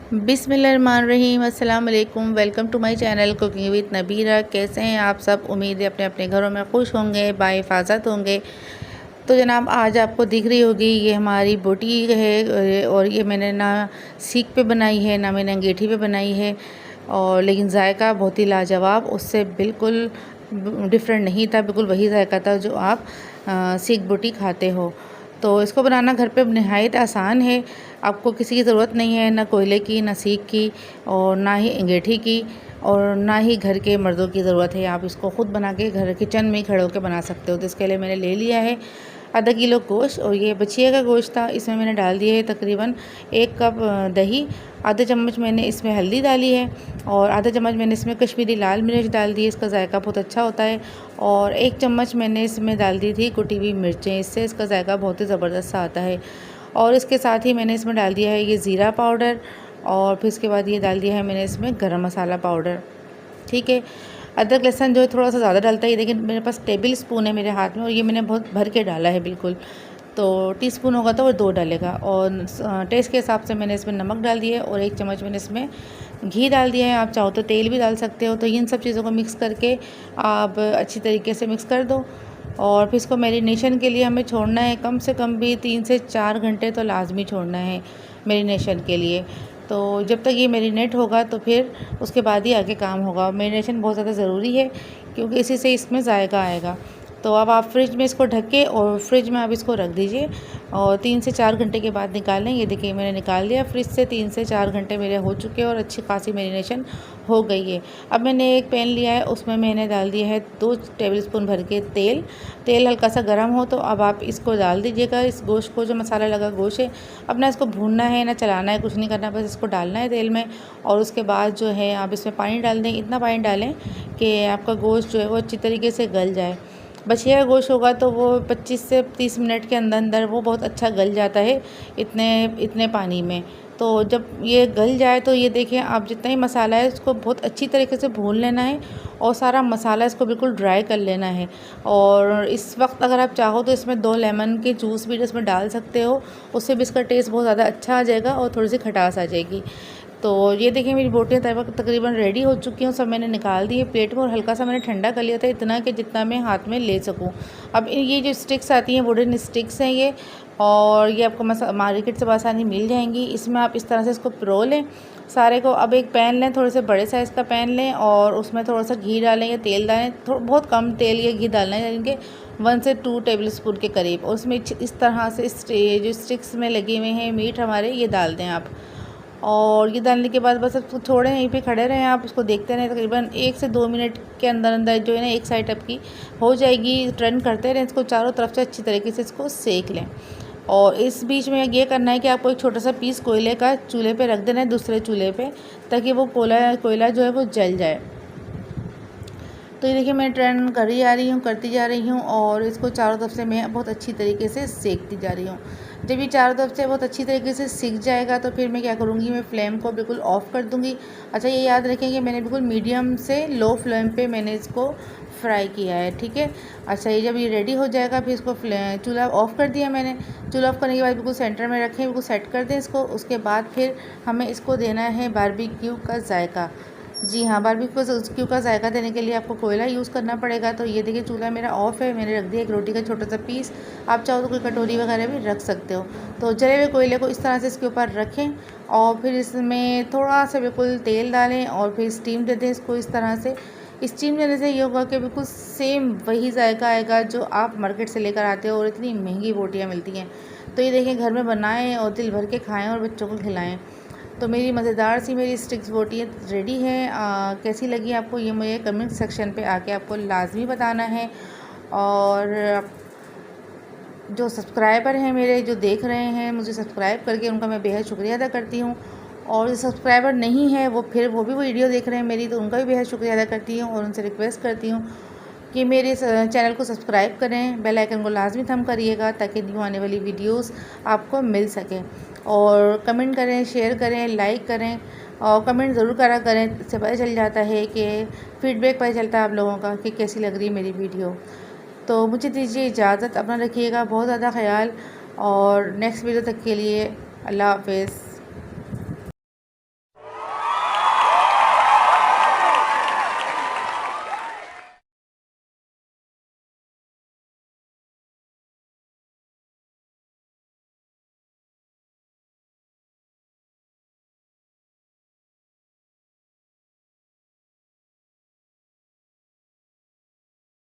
बिस्मिल्लाहिर्रहमानिर्रहीम, अस्सलाम वालेकुम। Welcome to my channel cooking with Nabira. कैसे हैं आप सब? उम्मीद है अपने अपने घरों में खुश होंगे, बाहिफाजत होंगे। तो जनाब, आज आपको दिख रही होगी ये हमारी बोटी है और ये मैंने ना सीख पे बनाई है ना मैंने अंगीठी पे बनाई है, और लेकिन जायका बहुत ही लाजवाब, उससे बिल्कुल डिफरेंट नहीं था, बिल्कुल वही जायका था जो आप सीख बोटी खाते हो। तो इसको बनाना घर पे नहायत आसान है। आपको किसी की ज़रूरत नहीं है, ना कोयले की, ना सीख की, और ना ही अंगीठी की, और ना ही घर के मर्दों की ज़रूरत है। आप इसको ख़ुद बना के घर किचन में खड़े होकर बना सकते हो। तो इसके लिए मैंने ले लिया है आधा किलो गोश्त, और ये बछिया का गोश्त था। इसमें मैंने डाल दिया है तकरीबन 1 कप दही, आधा चम्मच मैंने इसमें हल्दी डाली है, और आधा चम्मच मैंने इसमें कश्मीरी लाल मिर्च डाल दी है, इसका जायका बहुत अच्छा होता है। और 1 चम्मच मैंने इसमें डाल दी थी कुटी हुई मिर्चें, इससे इसका जायका बहुत ही ज़बरदस्त आता है। और इसके साथ ही मैंने इसमें डाल दिया है ये ज़ीरा पाउडर, और फिर इसके बाद ये डाल दिया है मैंने इसमें गरम मसाला पाउडर। ठीक है, अदरक लहसुन जो है थोड़ा सा ज़्यादा डलता है, लेकिन मेरे पास टेबल स्पून है मेरे हाथ में, और ये मैंने बहुत भर के डाला है बिल्कुल। तो टीस्पून होगा तो वो 2 डालेगा। और टेस्ट के हिसाब से मैंने इसमें नमक डाल दिया है, और 1 चम्मच मैंने इसमें घी डाल दिया है। आप चाहो तो तेल भी डाल सकते हो। तो इन सब चीज़ों को मिक्स करके आप अच्छी तरीके से मिक्स कर दो, और फिर इसको मैरिनेशन के लिए हमें छोड़ना है, कम से कम भी 3 से 4 घंटे तो लाजमी छोड़ना है मैरिनेशन के लिए। तो जब तक ये मैरिनेट होगा तो फिर उसके बाद ही आगे काम होगा। मैरिनेशन बहुत ज़्यादा ज़रूरी है, क्योंकि इसी से इसमें जायका आएगा। तो अब आप फ्रिज में इसको ढक के और फ्रिज में आप इसको रख दीजिए, और 3 से 4 घंटे के बाद निकालें। ये देखिए मैंने निकाल लिया फ्रिज से, 3 से 4 घंटे मेरे हो चुके हैं और अच्छी खासी मैरिनेशन हो गई है। अब मैंने एक पैन लिया है, उसमें मैंने डाल दिया है 2 टेबलस्पून भर के तेल। तेल हल्का सा गर्म हो तो अब आप इसको डाल दीजिएगा, इस गोश्त को, जो मसाला लगा गोश्त है। अब ना इसको भूनना है ना चलाना है, कुछ नहीं करना, बस इसको डालना है तेल में। और उसके बाद जो है आप इसमें पानी डाल दें, इतना पानी डालें कि आपका गोश्त जो है वो अच्छी तरीके से गल जाए। बछिया का गोश्त होगा तो वो 25 से 30 मिनट के अंदर अंदर वो बहुत अच्छा गल जाता है इतने इतने पानी में। तो जब ये गल जाए तो ये देखें आप, जितना ही मसाला है उसको बहुत अच्छी तरीके से भून लेना है, और सारा मसाला इसको बिल्कुल ड्राई कर लेना है। और इस वक्त अगर आप चाहो तो इसमें 2 लेमन के जूस भी इसमें डाल सकते हो, उससे भी इसका टेस्ट बहुत ज़्यादा अच्छा आ जाएगा और थोड़ी सी खटास आ जाएगी। तो ये देखिए मेरी बोटियाँ तकरीबन रेडी हो चुकी हैं। सब मैंने निकाल दी है प्लेट में, और हल्का सा मैंने ठंडा कर लिया था, इतना कि जितना मैं हाथ में ले सकूं। अब ये जो स्टिक्स आती हैं, वुडन स्टिक्स हैं ये, और ये आपको मार्केट से आसानी मिल जाएंगी। इसमें आप इस तरह से इसको पिरो लें सारे को। अब एक पैन लें, थोड़े से बड़े साइज़ का पैन लें, और उसमें थोड़ा सा घी डालें या तेल डालें, बहुत कम तेल या घी डालना है, इनके 1 से 2 टेबल स्पून के करीब। और उसमें इस तरह से जो स्टिक्स में लगे हुए हैं मीट हमारे, ये डाल दें आप। और ये डालने के बाद बस उसको छोड़ें, यहीं पे खड़े रहें, आप उसको देखते रहें। तकरीबन 1 से 2 मिनट के अंदर अंदर जो है ना एक साइड आपकी हो जाएगी। टर्न करते रहें इसको, चारों तरफ से अच्छी तरीके से इसको सेक लें। और इस बीच में ये करना है कि आपको एक छोटा सा पीस कोयले का चूल्हे पे रख देना है, दूसरे चूल्हे पे, ताकि वो कोयला जो है वो जल जाए। तो ये देखिए मैं टर्न करी जा रही हूँ, करती जा रही हूँ, और इसको चारों तरफ से मैं बहुत अच्छी तरीके से सेकती जा रही हूँ। जब ये चारों तरफ से बहुत अच्छी तरीके से सीख जाएगा तो फिर मैं क्या करूँगी, मैं फ्लेम को बिल्कुल ऑफ़ कर दूँगी। अच्छा, ये याद रखें कि मैंने बिल्कुल मीडियम से लो फ्लेम पे मैंने इसको फ्राई किया है। ठीक है। अच्छा, ये जब ये रेडी हो जाएगा फिर इसको चूल्हा ऑफ़ कर दिया मैंने। चूल्हा ऑफ़ करने के बाद बिल्कुल सेंटर में रखें, बिल्कुल सेट कर दें इसको। उसके बाद फिर हमें इसको देना है बारबेक्यू का जायका। जी हाँ, बारबेक्यू का जायका देने के लिए आपको कोयला यूज़ करना पड़ेगा। तो ये देखिए चूल्हा मेरा ऑफ़ है, मैंने रख दिया एक रोटी का छोटा सा पीस। आप चाहो तो कोई कटोरी वगैरह भी रख सकते हो। तो जले हुए कोयले को इस तरह से इसके ऊपर रखें, और फिर इसमें थोड़ा सा बिल्कुल तेल डालें, और फिर स्टीम दे दें इसको इस तरह से। स्टीम देने से ये होगा कि बिल्कुल सेम वही जायका आएगा जो आप मार्केट से लेकर आते हो, और इतनी महंगी बोटियाँ मिलती हैं। तो ये देखें, घर में बनाएं और दिल भर के खाएँ और बच्चों को खिलाएँ। तो मेरी मज़ेदार सी मेरी स्टिक्स बोटियाँ रेडी हैं। कैसी लगी आपको ये मुझे कमेंट सेक्शन पे आके आपको लाजमी बताना है। और जो सब्सक्राइबर हैं मेरे, जो देख रहे हैं मुझे सब्सक्राइब करके, उनका मैं बेहद शुक्रिया अदा करती हूँ। और जो सब्सक्राइबर नहीं है वो भी वीडियो देख रहे हैं मेरी, तो उनका भी बेहद शुक्रिया अदा करती हूँ, और उनसे रिक्वेस्ट करती हूँ कि मेरे चैनल को सब्सक्राइब करें, बेल आइकन को लाजमी थम करिएगा, ताकि न्यू आने वाली वीडियोस आपको मिल सकें। और कमेंट करें, शेयर करें, लाइक करें, और कमेंट ज़रूर करा करें। इससे पता चल जाता है कि फ़ीडबैक पता चलता है आप लोगों का कि कैसी लग रही है मेरी वीडियो। तो मुझे दीजिए इजाज़त, अपना रखिएगा बहुत ज़्यादा ख्याल, और नेक्स्ट वीडियो तक के लिए अल्लाह हाफ़िज़।